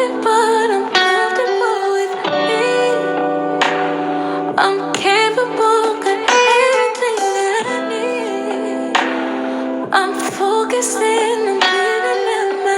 perfect, but I'm comfortable with me. I'm capable, got everything that I need. I'm focused and I'm living in my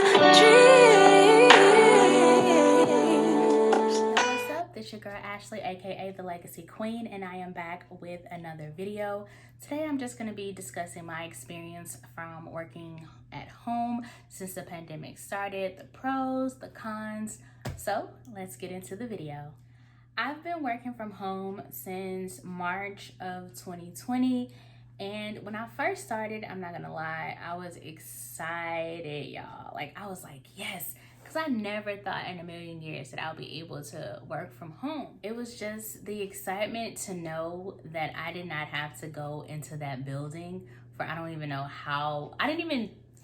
dreams. What's up? This your girl Ashley, aka the Legacy Queen, and I am back with another video. Today I'm just going to be discussing my experience from working at home since the pandemic started, the pros, the cons. So let's get into the video. I've been working from home since March of 2020, and when I first started, I'm not gonna lie, I was excited, y'all. Like, I was like, yes, because I never thought in a million years that I'll be able to work from home. It was just the excitement to know that I did not have to go into that building for I don't even know how.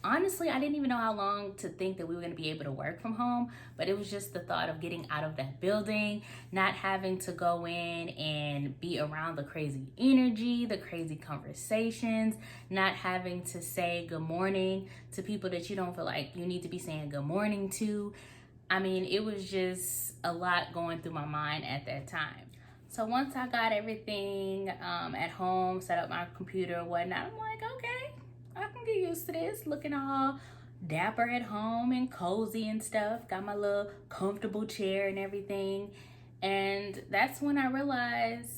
Honestly, I didn't even know how long to think that we were going to be able to work from home, but it was just the thought of getting out of that building, not having to go in and be around the crazy energy, the crazy conversations, not having to say good morning to people that you don't feel like you need to be saying good morning to. I mean, it was just a lot going through my mind at that time. So once I got everything at home, set up my computer and whatnot, I'm like, okay, I can get used to this, looking all dapper at home and cozy and stuff. Got my little comfortable chair and everything. And that's when I realized,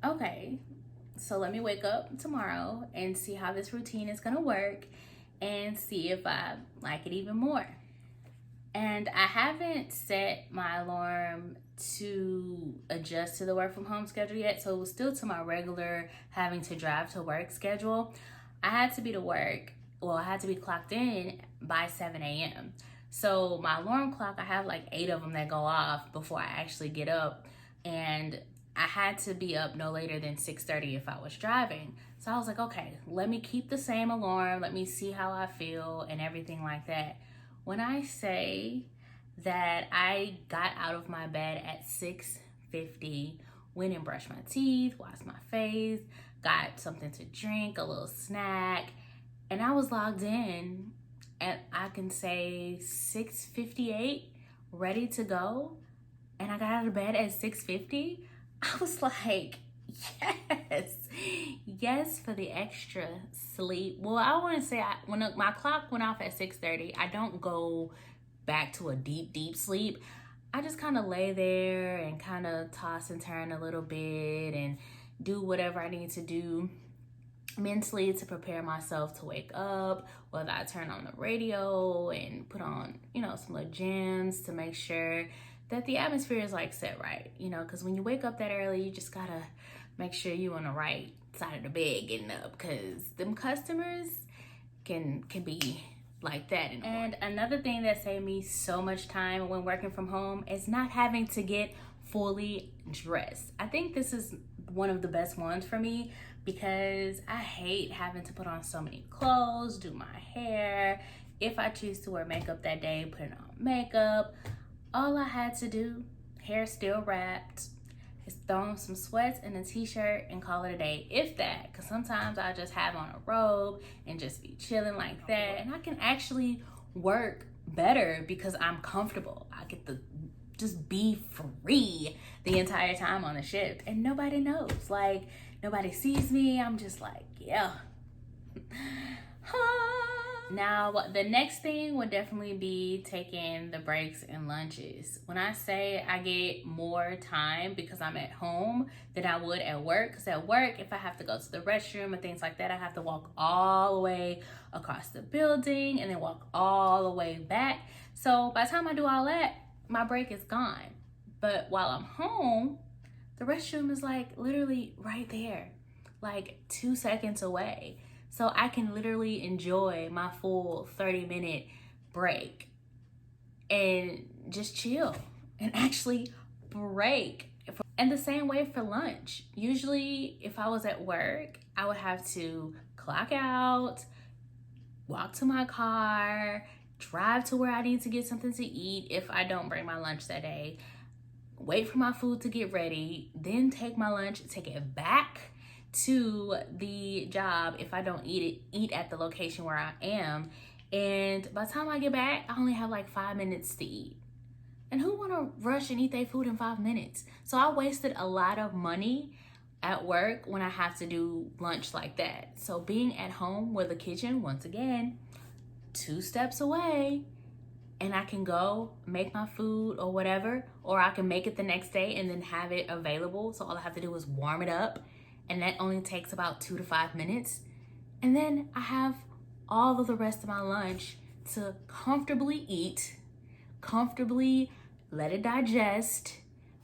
okay, so let me wake up tomorrow and see how this routine is gonna work and see if I like it even more. And I haven't set my alarm to adjust to the work from home schedule yet, so it was still to my regular having to drive to work schedule. I had to be to work, I had to be clocked in by 7 a.m. So my alarm clock, I have like 8 of them that go off before I actually get up. And I had to be up no later than 6:30 if I was driving. So I was like, okay, let me keep the same alarm. Let me see how I feel and everything like that. When I say that I got out of my bed at 6:50, went and brushed my teeth, washed my face, got something to drink, a little snack, and I was logged in at, I can say, 6:58, ready to go, and I got out of bed at 6:50. I was like, yes for the extra sleep. Well, I want to say when my clock went off at 6:30, I don't go back to a deep sleep. I just kind of lay there and kind of toss and turn a little bit and do whatever I need to do mentally to prepare myself to wake up, whether I turn on the radio and put on, some little jams to make sure that the atmosphere is like set right, because when you wake up that early, you just gotta make sure you on the right side of the bed getting up, because them customers can be like that. And another thing that saved me so much time when working from home is not having to get fully dressed. I think this is one of the best ones for me because I hate having to put on so many clothes, do my hair. If I choose to wear makeup that day, put on makeup. All I had to do, hair still wrapped, is throw on some sweats and a t-shirt and call it a day, if that, because sometimes I just have on a robe and just be chilling like that, and I can actually work better because I'm comfortable. I get to just be free the entire time on the shift, and nobody knows, like, nobody sees me. I'm just like, yeah. Now, the next thing would definitely be taking the breaks and lunches. When I say I get more time because I'm at home than I would at work, because at work, if I have to go to the restroom and things like that, I have to walk all the way across the building and then walk all the way back. So by the time I do all that, my break is gone. But while I'm home, the restroom is like literally right there, like 2 seconds away. So I can literally enjoy my full 30-minute break and just chill and actually break. And the same way for lunch. Usually if I was at work, I would have to clock out, walk to my car, drive to where I need to get something to eat if I don't bring my lunch that day, wait for my food to get ready, then take my lunch, take it back to the job if I don't eat at the location where I am. And by the time I get back, I only have like 5 minutes to eat. And who want to rush and eat their food in 5 minutes? So I wasted a lot of money at work when I have to do lunch like that. So being at home with a kitchen, once again, 2 steps away, and I can go make my food or whatever, or I can make it the next day and then have it available. So all I have to do is warm it up, and that only takes about 2 to 5 minutes. And then I have all of the rest of my lunch to comfortably eat, comfortably let it digest,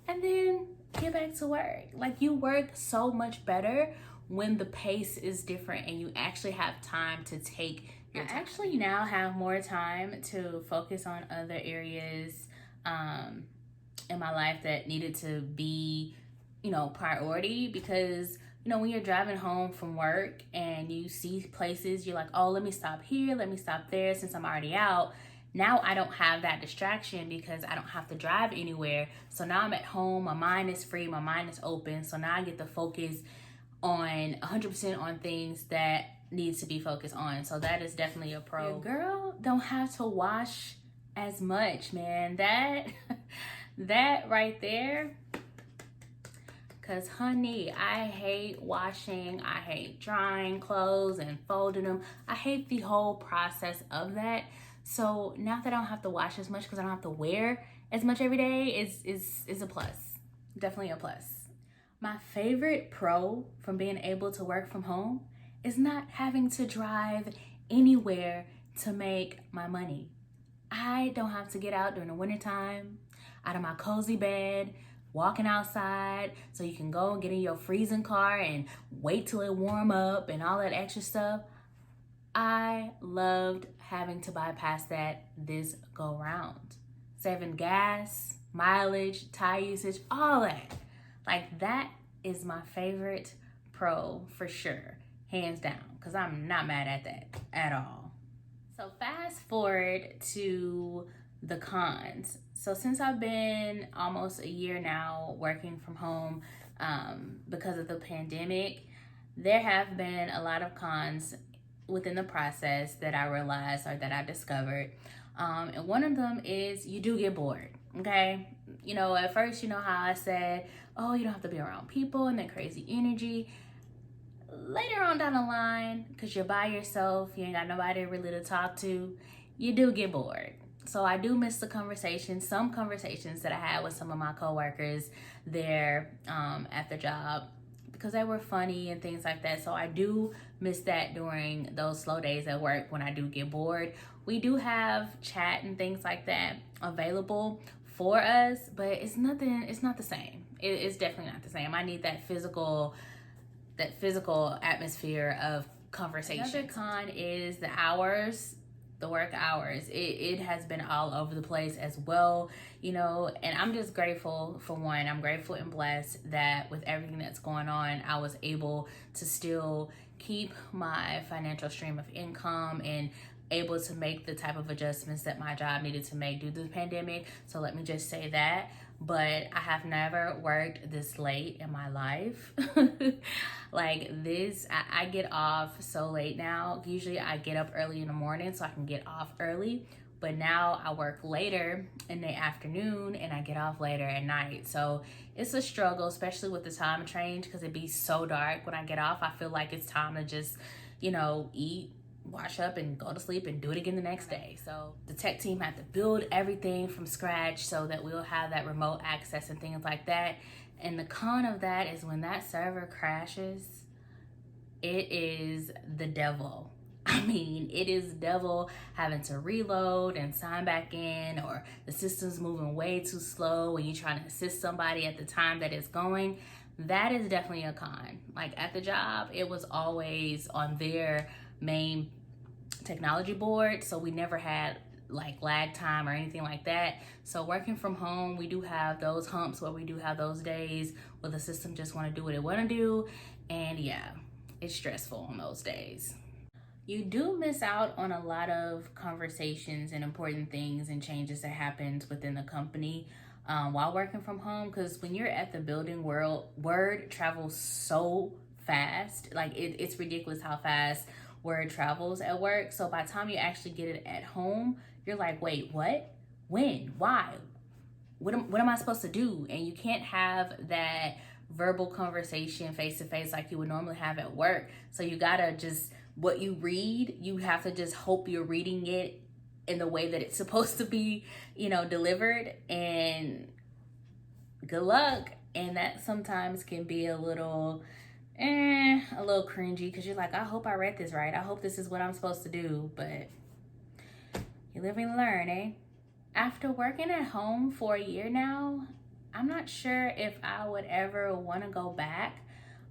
and then get back to work. Like, you work so much better when the pace is different and you actually have time to take your time. I actually now have more time to focus on other areas in my life that needed to be, priority, because when you're driving home from work and you see places, you're like, oh, let me stop here, let me stop there, since I'm already out. Now I don't have that distraction because I don't have to drive anywhere. So now I'm at home, my mind is free, my mind is open. So now I get to focus on 100% on things that needs to be focused on. So that is definitely a pro. Your girl don't have to wash as much, man. That right there. Cause honey, I hate washing, I hate drying clothes and folding them. I hate the whole process of that. So now that I don't have to wash as much because I don't have to wear as much every day is a plus. Definitely a plus. My favorite pro from being able to work from home is not having to drive anywhere to make my money. I don't have to get out during the wintertime, out of my cozy bed, walking outside so you can go and get in your freezing car and wait till it warm up and all that extra stuff. I loved having to bypass that this go round. Saving gas, mileage, tire usage, all that. Like, that is my favorite pro for sure, hands down, because I'm not mad at that at all. So fast forward to the cons. So since I've been almost a year now working from home because of the pandemic, there have been a lot of cons within the process that I realized or that I discovered. And one of them is you do get bored, okay? At first, how I said, oh, you don't have to be around people and that crazy energy. Later on down the line, because you're by yourself, you ain't got nobody really to talk to, you do get bored. So I do miss some conversations that I had with some of my coworkers there at the job, because they were funny and things like that. So I do miss that during those slow days at work when I do get bored. We do have chat and things like that available for us, but it's not the same. It's definitely not the same. I need that physical atmosphere of conversation. Another con is the work hours. It has been all over the place as well, and I'm just grateful. For one, I'm grateful and blessed that with everything that's going on, I was able to still keep my financial stream of income and able to make the type of adjustments that my job needed to make due to the pandemic. So let me just say that. But I have never worked this late in my life. Like this, I get off so late now. Usually I get up early in the morning so I can get off early. But now I work later in the afternoon and I get off later at night. So it's a struggle, especially with the time change, because it be so dark when I get off. I feel like it's time to just, eat, wash up, and go to sleep and do it again the next day. So the tech team had to build everything from scratch so that we'll have that remote access and things like that. And the con of that is when that server crashes, it is the devil. I mean, it is devil having to reload and sign back in, or the system's moving way too slow when you're trying to assist somebody at the time that it's going. That is definitely a con. Like at the job, it was always on their main technology board, so we never had like lag time or anything like that. So working from home, we do have those humps where we do have those days where the system just want to do what it want to do, and yeah, it's stressful on those days. You do miss out on a lot of conversations and important things and changes that happens within the company while working from home, because when you're at the building, word travels so fast. Like it's ridiculous how fast word travels at work. So by the time you actually get it at home, you're like, wait, what? When? Why? what am I supposed to do? And you can't have that verbal conversation face to face like you would normally have at work. So you gotta just, what you read, you have to just hope you're reading it in the way that it's supposed to be, delivered, and good luck. And that sometimes can be a little cringy, because you're like, I hope I read this right. I hope this is what I'm supposed to do. But you live and learn, eh? After working at home for a year now, I'm not sure if I would ever want to go back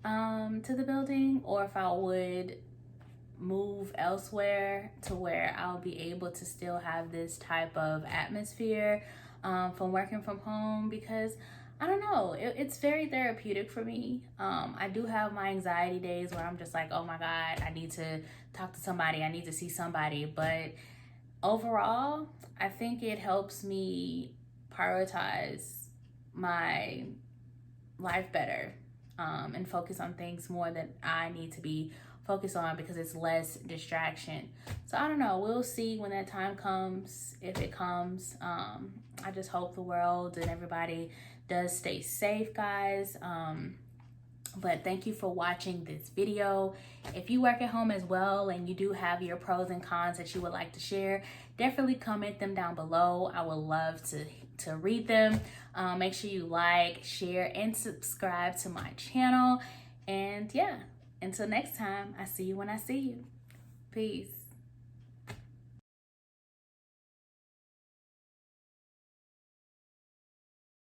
to the building, or if I would move elsewhere to where I'll be able to still have this type of atmosphere from working from home, because I don't know, it's very therapeutic for me. I do have my anxiety days where I'm just like, oh my God, I need to talk to somebody, I need to see somebody. But overall, I think it helps me prioritize my life better, and focus on things more that I need to be focused on, because it's less distraction. So I don't know, we'll see when that time comes, if it comes. I just hope the world and everybody does stay safe, guys. But thank you for watching this video. If you work at home as well and you do have your pros and cons that you would like to share, definitely comment them down below. I would love to read them. Make sure you like, share, and subscribe to my channel. And yeah, until next time, I see you when I see you. Peace.